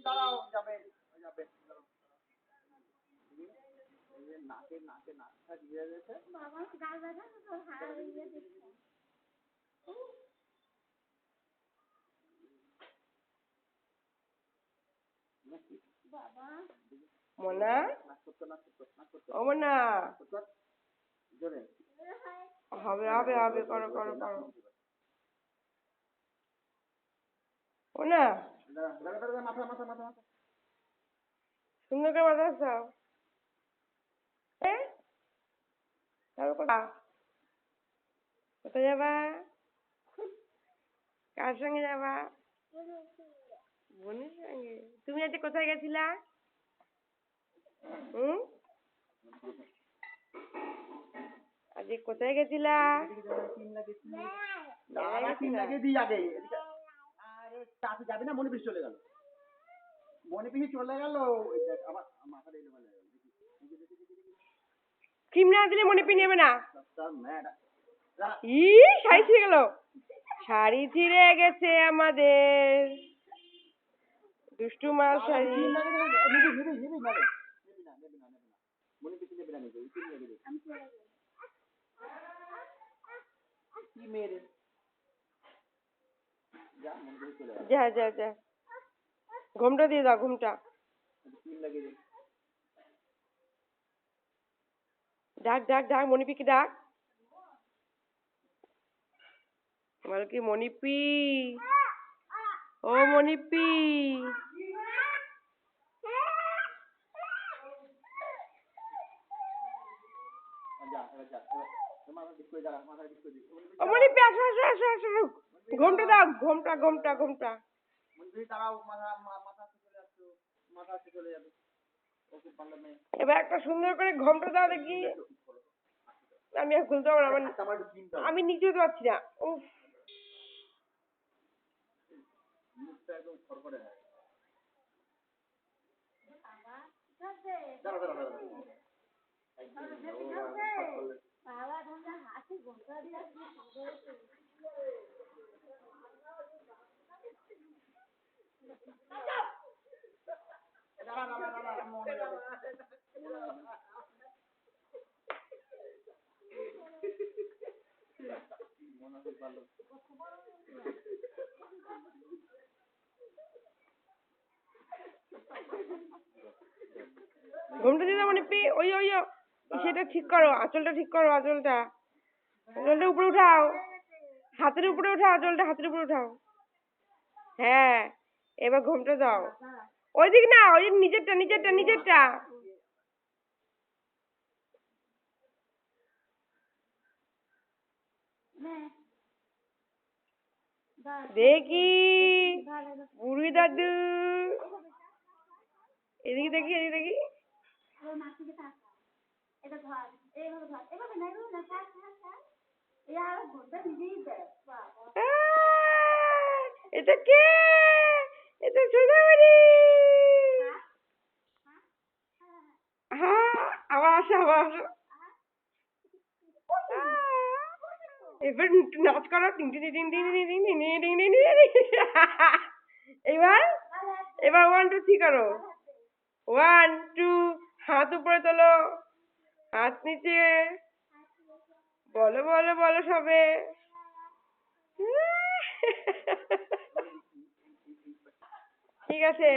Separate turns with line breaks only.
দাঁড়াও যাবে যাবে নাকে নাকে নাকটা দিয়ে গেছে বাবা গাল ব্যথা তো হারিয়ে দিচ্ছে বাবা মোনা ও মোনা জোরে হবে হবে হবে করো করো করো মোনা মাথা মাথা মাথা মাথা সুন্দর করে মাথা দাও কোথায় যাবা কার সঙ্গে যাবা বোনের সঙ্গে তুমি আজকে কোথায় গেছিলা আজকে কোথায় গেছিলা যাবি না মনে পিস চলে গেল মনে পিস চলে গেল ক্রিম না দিলে মনে পি নেবে না ই শাড়ি ছিঁড়ে গেল শাড়ি ছিঁড়ে গেছে আমাদের দুষ্টু মাল শাড়ি যা যা যা ঘুমটা দিয়ে দাও ঘুমটা ডাক ডাক ডাক মণিপিকে ডাক বল কি মণিপি ও মণিপি ও মণিপি আসো আসো আসো আসো ঘুমটা দাও ঘুমটা ঘুমটা ঘুমটা এবার একটা সুন্দর করে ঘুমটা দাও দেখি আমি আর খুলতে পারবো না আমি নিচে যেতে পারছি না উফ ঘুমটা দিয়ে দাও মণিপি ওই ওই সেটা ঠিক করো আঁচলটা ঠিক করো আঁচলটা আঁচলটা উপরে উঠাও হাতের উপরে উঠাও আঁচলটা হাতের উপরে উঠাও হ্যাঁ এবার ঘুমটা দাও ওই দিক না ওই নিচেরটা নিচেরটা নিচেরটা দেখি বুড়ি দাদু এদিকে দেখি এদিকে দেখি এটা কে এটা সোনামণি হ্যাঁ আবার আসো আবার আসো এবার নাচ করো এবার এবার 1 2 3 করো 1 2 হাত উপরে তোলো হাত নিচে বলো বলো বলো সবে ঠিক আছে।